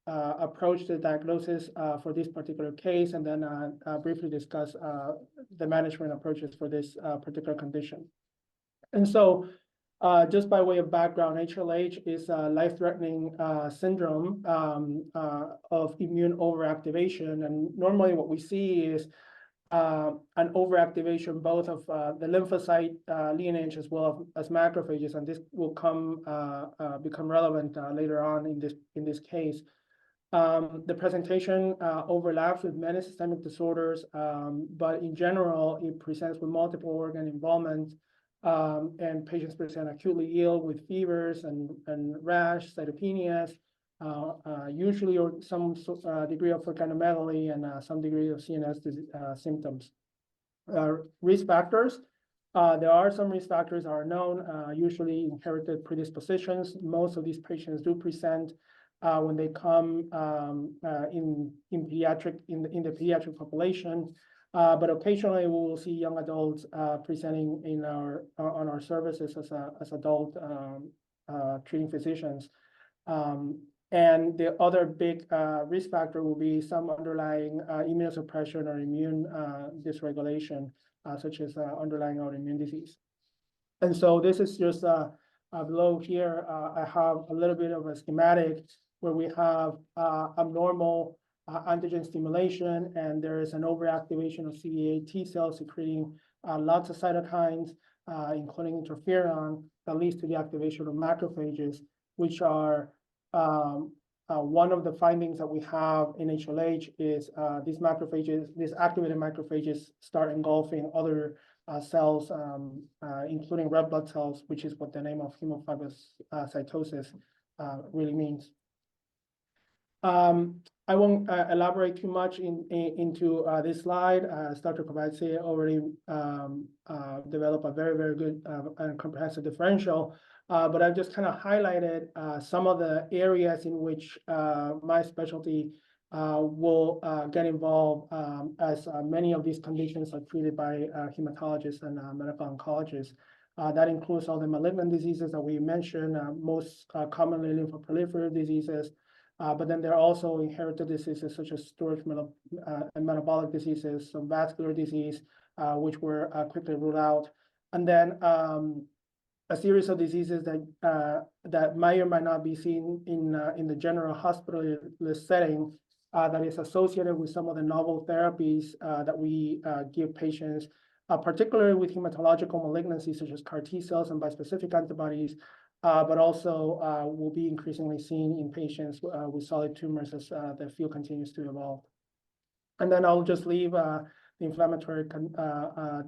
approach the diagnosis for this particular case, and then briefly discuss the management approaches for this particular condition. And so just by way of background, HLH is a life-threatening syndrome of immune overactivation. And normally what we see is an overactivation both of the lymphocyte lineage as well as macrophages, and this will become relevant later on in this case. The presentation overlaps with many systemic disorders, but in general, it presents with multiple organ involvement, and patients present acutely ill with fevers and rash, cytopenias, usually or some degree of organomegaly and some degree of CNS symptoms. Risk factors. There are some risk factors that are known, usually inherited predispositions. Most of these patients do present when they come in the pediatric population, but occasionally we will see young adults presenting on our services as adult treating physicians. And the other big risk factor will be some underlying immunosuppression or immune dysregulation, such as underlying autoimmune disease. And so this is just below here. I have a little bit of a schematic where we have abnormal antigen stimulation, and there is an overactivation of CD8 T cells secreting lots of cytokines, including interferon, that leads to the activation of macrophages, which are one of the findings that we have in HLH is these activated macrophages start engulfing other cells, including red blood cells, which is what the name of hemophagocytosis really means. I won't elaborate too much into this slide, as Dr. Kovacs already developed a very, very good and comprehensive differential. But I've just kind of highlighted some of the areas in which my specialty will get involved, as many of these conditions are treated by hematologists and medical oncologists. That includes all the malignant diseases that we mentioned, most commonly lymphoproliferative diseases. But then there are also inherited diseases such as storage and metabolic diseases, some vascular disease, which were quickly ruled out. And then a series of diseases that may or might not be seen in the general hospitalist setting, that is associated with some of the novel therapies that we give patients, particularly with hematological malignancies such as CAR T cells and bispecific antibodies, but also will be increasingly seen in patients with solid tumors as the field continues to evolve. And then I'll just leave the inflammatory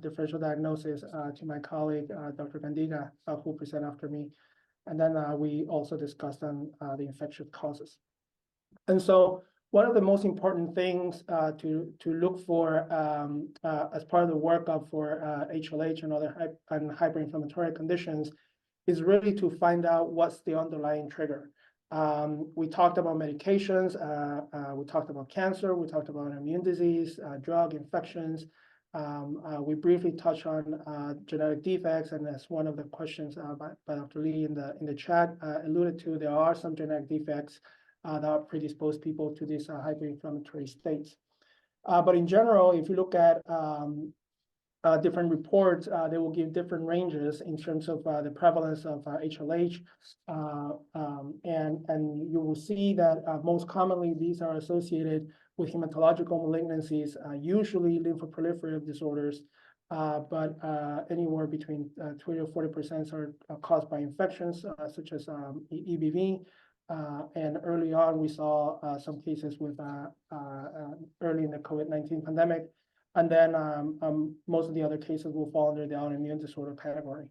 differential diagnosis to my colleague, Dr. Gandiga, who will present after me. And then we also discussed on the infectious causes. And so one of the most important things to look for as part of the workup for HLH and other hyperinflammatory conditions is really to find out what's the underlying trigger. We talked about medications, we talked about cancer, we talked about immune disease, drug infections. We briefly touched on genetic defects, and as one of the questions by Dr. Lee in the chat alluded to, there are some genetic defects that predispose people to these hyperinflammatory states. But in general, if you look at different reports, they will give different ranges in terms of the prevalence of HLH, and you will see that most commonly these are associated with hematological malignancies, usually lymphoproliferative disorders, but anywhere between 20 to 40% are caused by infections such as EBV. And early on, we saw some cases with early in the COVID-19 pandemic. And then most of the other cases will fall under the autoimmune disorder category.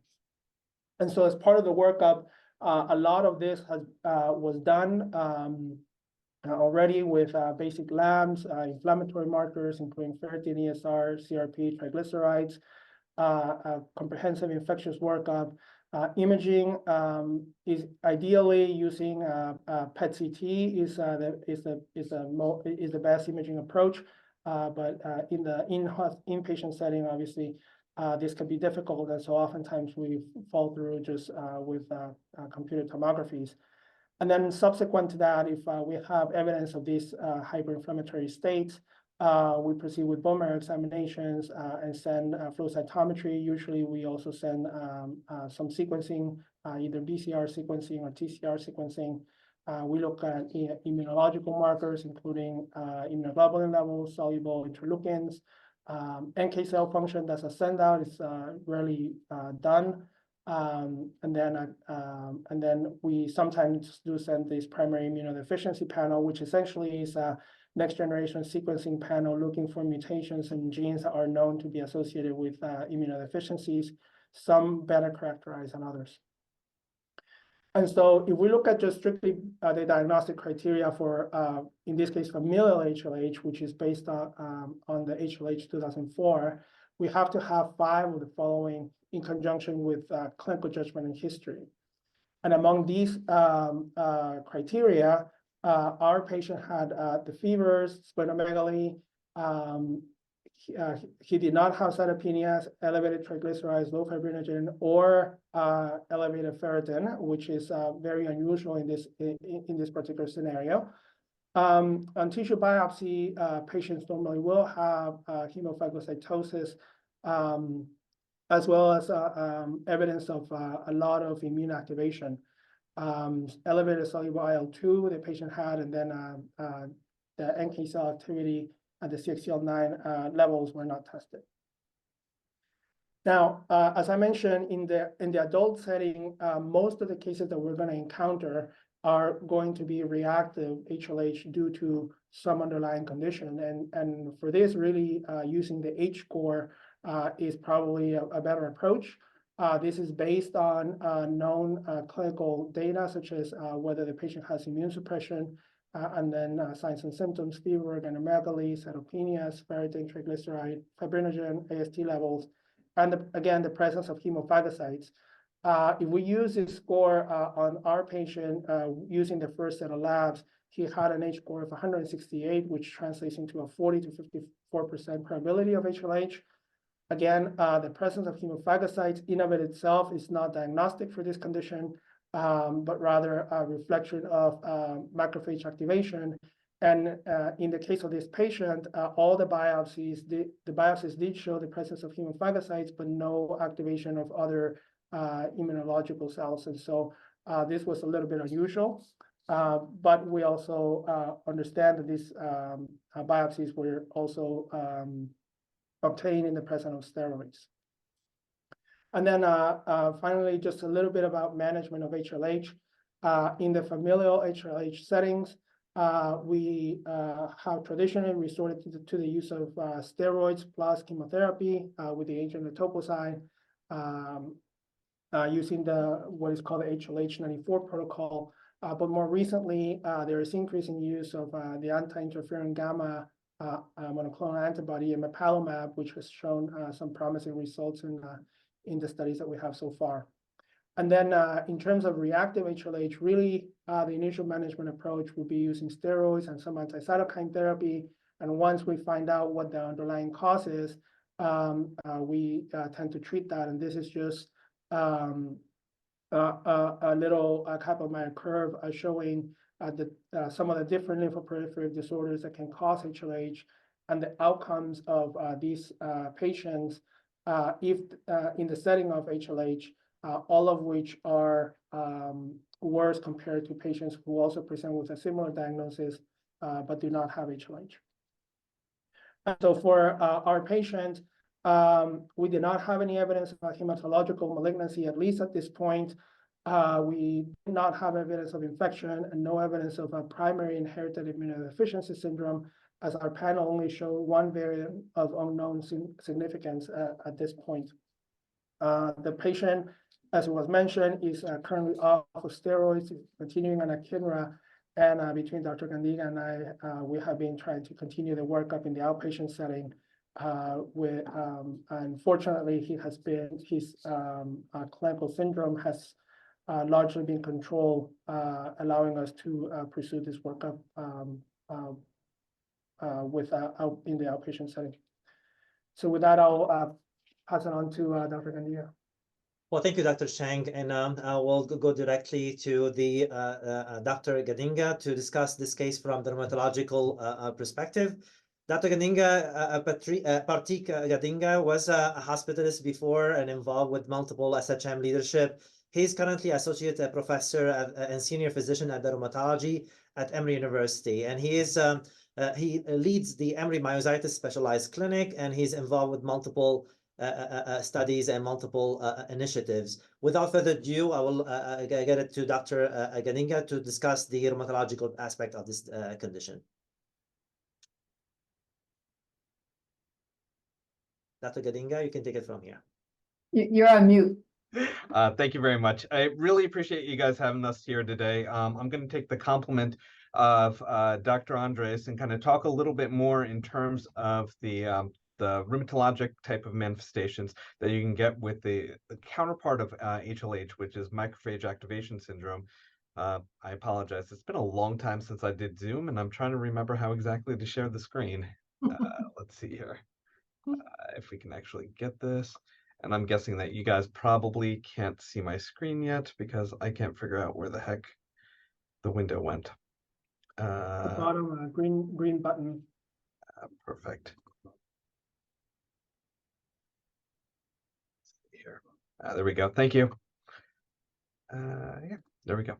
And so as part of the workup, a lot of this was done already with basic labs, inflammatory markers, including ferritin, ESR, CRP, triglycerides, comprehensive infectious workup. Imaging is ideally using PET-CT is the best imaging approach. But in the inpatient setting, obviously, this can be difficult, and so oftentimes we fall through just with computed tomographies. And then subsequent to that, if we have evidence of these hyperinflammatory states, we proceed with bone marrow examinations and send flow cytometry. Usually, we also send some sequencing, either BCR sequencing or TCR sequencing. We look at immunological markers, including immunoglobulin levels, soluble interleukins, NK cell function. That's a send out. It's rarely done. And then we sometimes do send this primary immunodeficiency panel, which essentially is a next generation sequencing panel looking for mutations in genes that are known to be associated with immunodeficiencies, some better characterized than others. And so if we look at just strictly the diagnostic criteria for, in this case, familial HLH, which is based on the HLH 2004, we have to have 5 of the following in conjunction with clinical judgment and history. And among these criteria, our patient had the fevers, splenomegaly. He did not have cytopenias, elevated triglycerides, low fibrinogen, or elevated ferritin, which is very unusual in this particular scenario. On tissue biopsy, patients normally will have hemophagocytosis, as well as evidence of a lot of immune activation. Elevated soluble IL-2 the patient had, and then the NK cell activity and the CXCL9 levels were not tested. Now, as I mentioned, in the adult setting, most of the cases that we're going to encounter are going to be reactive HLH due to some underlying condition. And for this, really using the H-score is probably a better approach. This is based on known clinical data, such as whether the patient has immune suppression, and then signs and symptoms, fever, ganomegaly, cytopenias, ferritin, triglyceride, fibrinogen, AST levels, and again, the presence of hemophagocytes. If we use this score on our patient using the first set of labs, he had an H-score of 168, which translates into a 40 to 54% probability of HLH. Again, the presence of hemophagocytes in of itself is not diagnostic for this condition, but rather a reflection of macrophage activation. And in the case of this patient, all the biopsies did show the presence of hemophagocytes, but no activation of other immunological cells. And so this was a little bit unusual, but we also understand that these biopsies were also obtained in the presence of steroids. And then finally, just a little bit about management of HLH. In the familial HLH settings, we have traditionally resorted to the use of steroids plus chemotherapy with the agent etoposide, using what is called the HLH-94 protocol. But more recently, there is increasing use of the anti-interferon gamma monoclonal antibody, emapalumab, which has shown some promising results in the studies that we have so far. And then in terms of reactive HLH, really the initial management approach will be using steroids and some anti-cytokine therapy. And once we find out what the underlying cause is, we tend to treat that. And this is just a little Kaplan-Meier curve showing some of the different lymphoproliferative disorders that can cause HLH and the outcomes of these patients if in the setting of HLH, all of which are worse compared to patients who also present with a similar diagnosis but do not have HLH. And so for our patient, we did not have any evidence of hematological malignancy, at least at this point. We did not have evidence of infection and no evidence of a primary inherited immunodeficiency syndrome, as our panel only showed one variant of unknown significance at this point. The patient, as was mentioned, is currently off of steroids, continuing on anakinra, and between Dr. Gandiga and I, we have been trying to continue the workup in the outpatient setting. Unfortunately, his clinical syndrome has largely been controlled, allowing us to pursue this workup in the outpatient setting. So with that, I'll pass it on to Dr. Gandiga. Well, thank you, Dr. Chang, and we'll go directly to the Dr. Gadinga to discuss this case from the rheumatological perspective. Dr. Gadinga, Partik Gadinga was a hospitalist before and involved with multiple SHM leadership. He's currently associate professor and senior physician at the rheumatology at Emory University, and he leads the Emory Myositis Specialized Clinic, and he's involved with multiple studies and multiple initiatives. Without further ado, I will get it to Dr. Gadinga to discuss the rheumatological aspect of this condition. Dr. Gadinga, you can take it from here. You're on mute. Thank you very much. I really appreciate you guys having us here today. I'm going to take the compliment of Dr. Andres and kind of talk a little bit more in terms of the rheumatologic type of manifestations that you can get with the counterpart of HLH, which is macrophage activation syndrome. I apologize. It's been a long time since I did Zoom, and I'm trying to remember how exactly to share the screen. Let's see here. If we can actually get this. And I'm guessing that you guys probably can't see my screen yet because I can't figure out where the heck the window went. The bottom green button. Perfect. Here. There we go. Thank you. Yeah, there we go.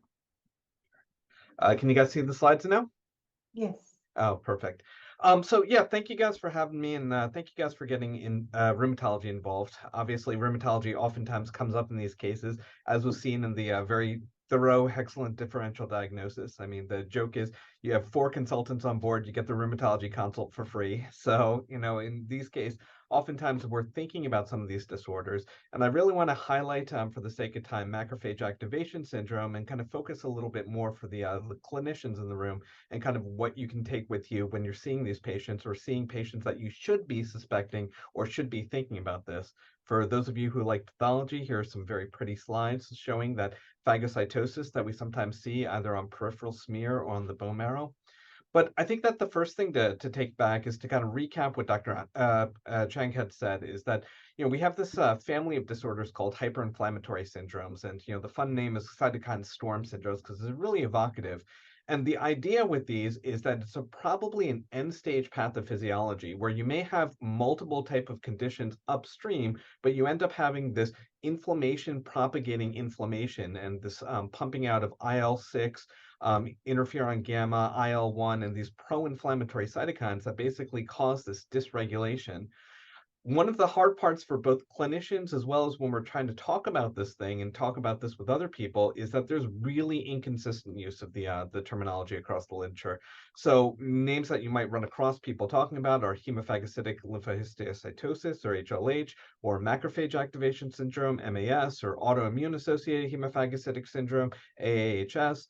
Can you guys see the slides now? Yes. Oh, perfect. So yeah, thank you guys for having me, and thank you guys for getting in rheumatology involved. Obviously, rheumatology oftentimes comes up in these cases, as was seen in the very thorough, excellent differential diagnosis. I mean, the joke is you have 4 consultants on board, you get the rheumatology consult for free. So, you know, in these cases, oftentimes we're thinking about some of these disorders. And I really want to highlight, for the sake of time, macrophage activation syndrome and kind of focus a little bit more for the clinicians in the room and kind of what you can take with you when you're seeing these patients or seeing patients that you should be suspecting or should be thinking about this. For those of you who like pathology, here are some very pretty slides showing that phagocytosis that we sometimes see either on peripheral smear or on the bone marrow. But I think that the first thing to take back is to kind of recap what Dr. Chang had said is that, you know, we have this family of disorders called hyperinflammatory syndromes. And, you know, the fun name is cytokine storm syndromes because it's really evocative. And the idea with these is that it's probably an end-stage pathophysiology where you may have multiple type of conditions upstream, but you end up having this inflammation propagating inflammation and this pumping out of IL-6, interferon gamma, IL-1, and these pro-inflammatory cytokines that basically cause this dysregulation. One of the hard parts for both clinicians as well as when we're trying to talk about this thing and talk about this with other people is that there's really inconsistent use of the terminology across the literature. So names that you might run across people talking about are hemophagocytic lymphohistiocytosis or HLH, or macrophage activation syndrome, MAS, or autoimmune associated hemophagocytic syndrome, AAHS.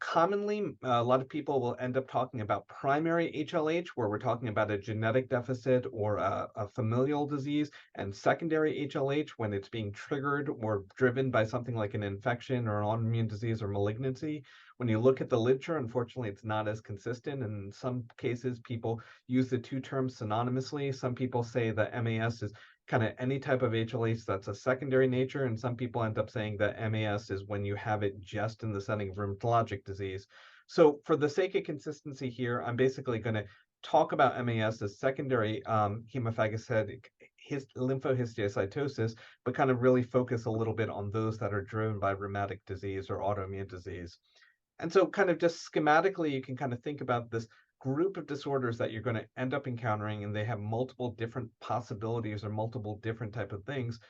Commonly, a lot of people will end up talking about primary HLH, where we're talking about a genetic deficit or a familial disease, and secondary HLH when it's being triggered or driven by something like an infection or an autoimmune disease or malignancy. When you look at the literature, unfortunately, it's not as consistent. In some cases, people use the 2 terms synonymously. Some people say that MAS is kind of any type of HLH that's a secondary nature, and some people end up saying that MAS is when you have it just in the setting of rheumatologic disease. So for the sake of consistency here, I'm basically going to talk about MAS as secondary hemophagocytic lymphohistiocytosis, but kind of really focus a little bit on those that are driven by rheumatic disease or autoimmune disease. And so kind of just schematically, you can kind of think about this group of disorders that you're going to end up encountering, and they have multiple different possibilities or multiple different type of things.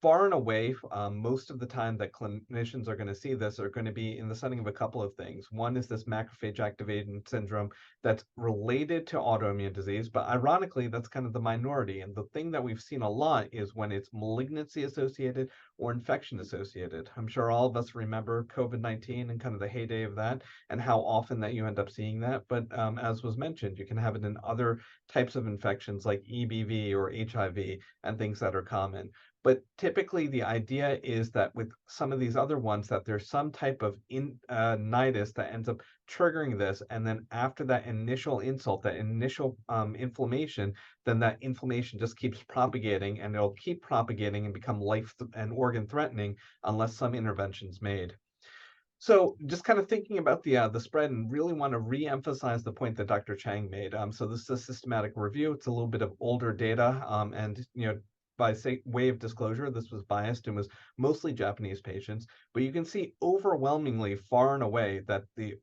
Far and away, most of the time that clinicians are going to see this are going to be in the setting of a couple of things. One is this macrophage activation syndrome that's related to autoimmune disease, but ironically, that's kind of the minority. And the thing that we've seen a lot is when it's malignancy associated or infection associated. I'm sure all of us remember COVID-19 and kind of the heyday of that and how often that you end up seeing that. But as was mentioned, you can have it in other types of infections like EBV or HIV and things that are common. But typically the idea is that with some of these other ones that there's some type of nidus that ends up triggering this. And then after that initial insult, that initial inflammation, then that inflammation just keeps propagating and it'll keep propagating and become life and organ threatening unless some intervention's made. So just kind of thinking about the spread and really want to re-emphasize the point that Dr. Chang made. So this is a systematic review. It's a little bit of older data, and by way of disclosure, this was biased and was mostly Japanese patients. But you can see overwhelmingly, far and away, that the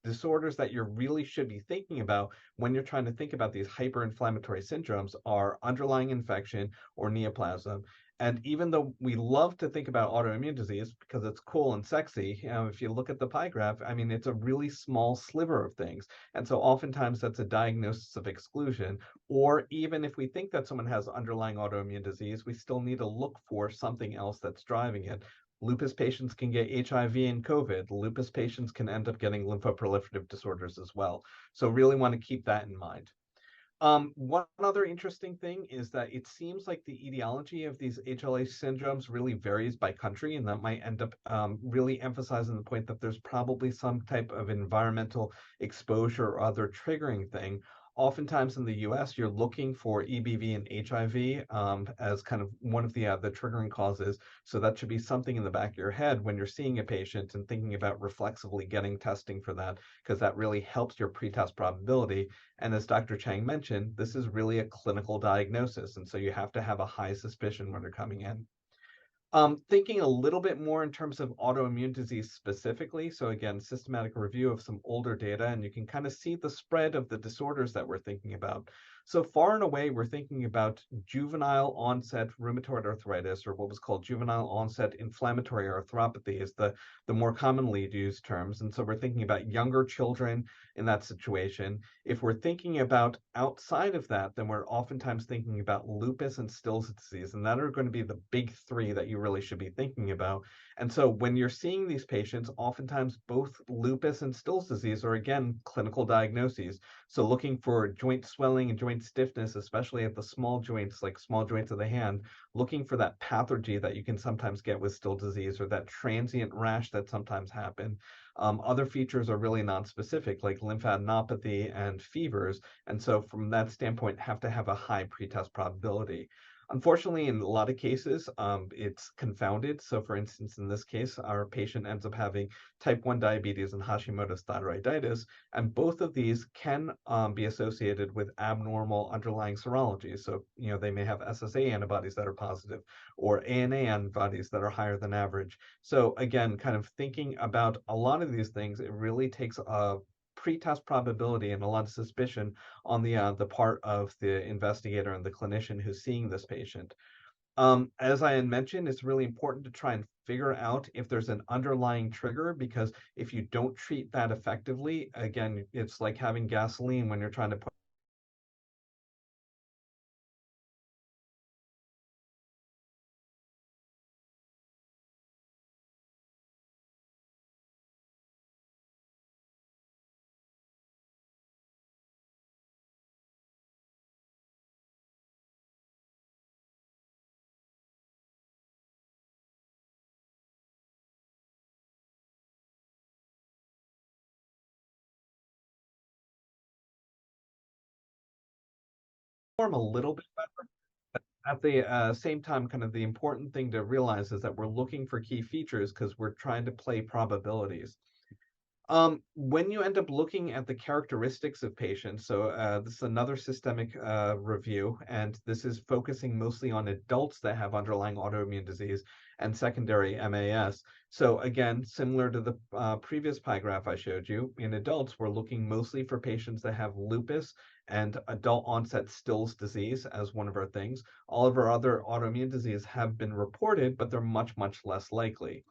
disorders that you really should be thinking about when you're trying to think about these hyperinflammatory syndromes are underlying infection or neoplasm. And even though we love to think about autoimmune disease because it's cool and sexy, if you look at the pie graph, I mean, it's a really small sliver of things. And so oftentimes that's a diagnosis of exclusion. Or even if we think that someone has underlying autoimmune disease, we still need to look for something else that's driving it. Lupus patients can get HIV and COVID. Lupus patients can end up getting lymphoproliferative disorders as well. So really want to keep that in mind. One other interesting thing is that it seems like the etiology of these HLA syndromes really varies by country, and that might end up really emphasizing the point that there's probably some type of environmental exposure or other triggering thing. Oftentimes in the US, you're looking for EBV and HIV as kind of one of the triggering causes. So that should be something in the back of your head when you're seeing a patient and thinking about reflexively getting testing for that, because that really helps your pretest probability. And as Dr. Chang mentioned, this is really a clinical diagnosis. And so you have to have a high suspicion when they're coming in. Thinking a little bit more in terms of autoimmune disease specifically. So again, systematic review of some older data, and you can kind of see the spread of the disorders that we're thinking about. So far and away, we're thinking about juvenile onset rheumatoid arthritis, or what was called juvenile onset inflammatory arthropathy is the more commonly used terms. And so we're thinking about younger children in that situation. If we're thinking about outside of that, then we're oftentimes thinking about lupus and Still's disease, and that are going to be the big three that you really should be thinking about. And so when you're seeing these patients, oftentimes both lupus and Still's disease are, again, clinical diagnoses. So looking for joint swelling and joint stiffness, especially at the small joints, like small joints of the hand, looking for that pathergy that you can sometimes get with Still's disease, or that transient rash that sometimes happen. Other features are really non-specific, like lymphadenopathy and fevers. And so from that standpoint, have to have a high pretest probability. Unfortunately, in a lot of cases, it's confounded. So for instance, in this case, our patient ends up having type 1 diabetes and Hashimoto's thyroiditis, and both of these can be associated with abnormal underlying serology. So, they may have SSA antibodies that are positive or ANA antibodies that are higher than average. So again, kind of thinking about a lot of these things, it really takes a pretest probability and a lot of suspicion on the part of the investigator and the clinician who's seeing this patient. As I had mentioned, it's really important to try and figure out if there's an underlying trigger, because if you don't treat that effectively, again, it's like having gasoline when you're trying to put form a little bit better. At the same time, kind of the important thing to realize is that we're looking for key features because we're trying to play probabilities. When you end up looking at the characteristics of patients, so this is another systemic review, and this is focusing mostly on adults that have underlying autoimmune disease and secondary MAS. So again, similar to the previous pie graph I showed you, in adults, we're looking mostly for patients that have lupus and adult onset Still's disease as one of our things. All of our other autoimmune diseases have been reported, but they're much, much less likely.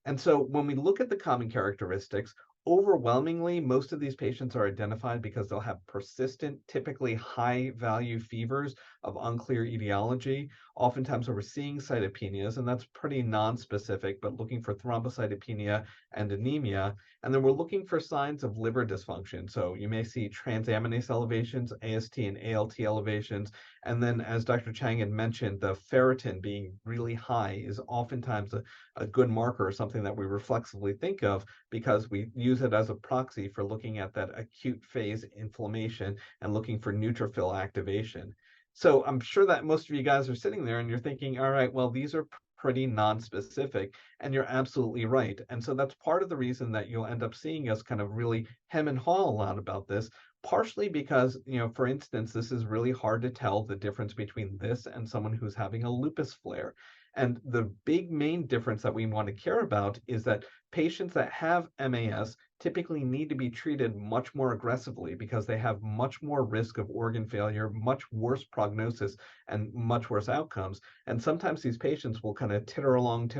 And so when we look at the common characteristics, overwhelmingly, most of these patients are identified because they'll have persistent, typically high value fevers of unclear etiology. Oftentimes we're seeing cytopenias, and that's pretty non-specific, but looking for thrombocytopenia and anemia. And then we're looking for signs of liver dysfunction. So you may see transaminase elevations, AST and ALT elevations. And then, as Dr. Chang had mentioned, the ferritin being really high is oftentimes a good marker, or something that we reflexively think of, because we use it as a proxy for looking at that acute phase inflammation and looking for neutrophil activation. So I'm sure that most of you guys are sitting there and you're thinking, all right, well, these are pretty non-specific, and you're absolutely right. And so that's part of the reason that you'll end up seeing us kind of really hem and haw a lot about this, partially because, for instance, this is really hard to tell the difference between this and someone who's having a lupus flare. And the big main difference that we want to care about is that patients that have MAS typically need to be treated much more aggressively because they have much more risk of organ failure, much worse prognosis, and much worse outcomes. And sometimes these patients will kind of titter along,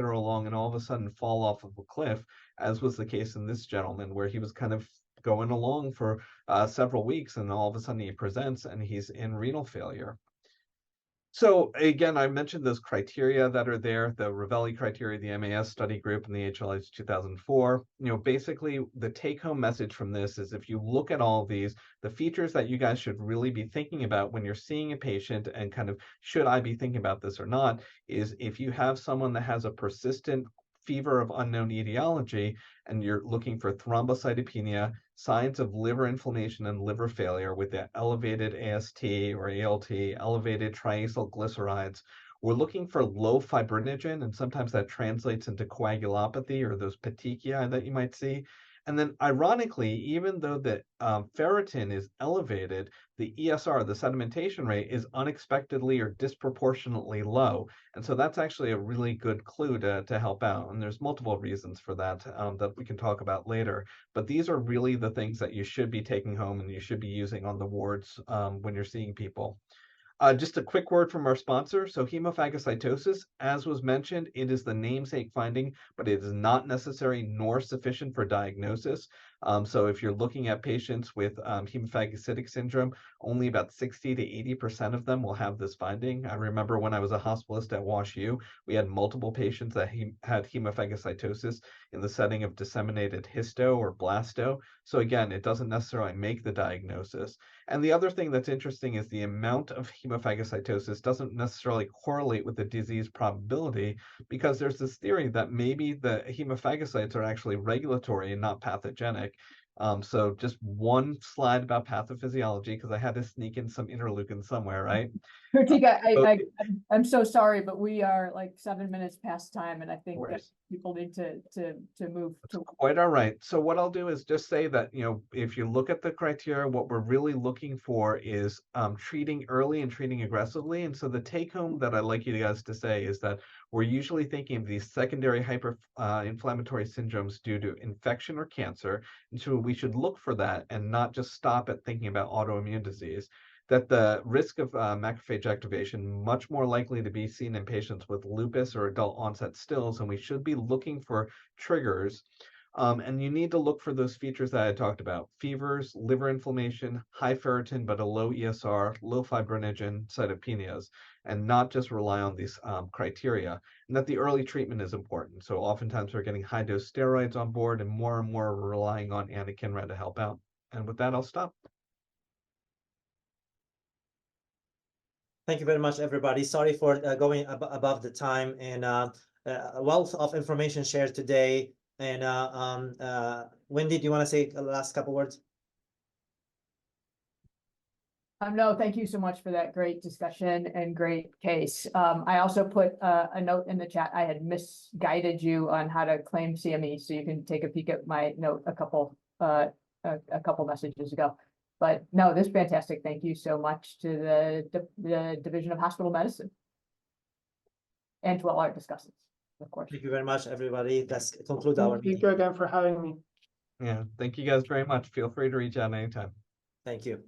and all of a sudden fall off of a cliff, as was the case in this gentleman, where he was kind of going along for several weeks, and all of a sudden he presents and he's in renal failure. So again, I mentioned those criteria that are there, the Ravelli criteria, the MAS study group, and the HLH 2004. Basically the take-home message from this is, if you look at all of these, the features that you guys should really be thinking about when you're seeing a patient and kind of, should I be thinking about this or not, is if you have someone that has a persistent fever of unknown etiology and you're looking for thrombocytopenia, signs of liver inflammation and liver failure with the elevated AST or ALT, elevated triacylglycerides. We're looking for low fibrinogen, and sometimes that translates into coagulopathy or those petechiae that you might see. And then ironically, even though the ferritin is elevated, the ESR, the sedimentation rate, is unexpectedly or disproportionately low. And so that's actually a really good clue to help out. And there's multiple reasons for that that we can talk about later. But these are really the things that you should be taking home and you should be using on the wards when you're seeing people. Just a quick word from our sponsor. So hemophagocytosis, as was mentioned, it is the namesake finding, but it is not necessary nor sufficient for diagnosis. So if you're looking at patients with hemophagocytic syndrome, only about 60 to 80% of them will have this finding. I remember when I was a hospitalist at WashU, we had multiple patients that had hemophagocytosis in the setting of disseminated histo or blasto. So again, it doesn't necessarily make the diagnosis. And the other thing that's interesting is the amount of hemophagocytosis doesn't necessarily correlate with the disease probability, because there's this theory that maybe the hemophagocytes are actually regulatory and not pathogenic. So just one slide about pathophysiology, because I had to sneak in some interleukin somewhere, right? Kritika, I'm so sorry, but we are like 7 minutes past time, and I think that people need to move to. Quite all right. So what I'll do is just say that, if you look at the criteria, what we're really looking for is treating early and treating aggressively. And so the take home that I'd like you guys to say is that we're usually thinking of these secondary hyperinflammatory syndromes due to infection or cancer. And so we should look for that and not just stop at thinking about autoimmune disease. That the risk of macrophage activation much more likely to be seen in patients with lupus or adult onset stills, and we should be looking for triggers. And you need to look for those features that I talked about: fevers, liver inflammation, high ferritin but a low ESR, low fibrinogen, cytopenias, and not just rely on these criteria. And that the early treatment is important. So oftentimes we're getting high dose steroids on board, and more we're relying on anakinra to help out. And with that, I'll stop. Thank you very much, everybody. Sorry for going above the time, and a wealth of information shared today. And Wendy, do you want to say the last couple words? No, thank you so much for that great discussion and great case. I also put a note in the chat. I had misguided you on how to claim CME, so you can take a peek at my note a couple messages ago. But no, this is fantastic. Thank you so much to the Division of Hospital Medicine and to all our discussants, of course. Thank you very much, everybody. Let's conclude our meeting. Thank you again for having me. Yeah, thank you guys very much. Feel free to reach out anytime. Thank you.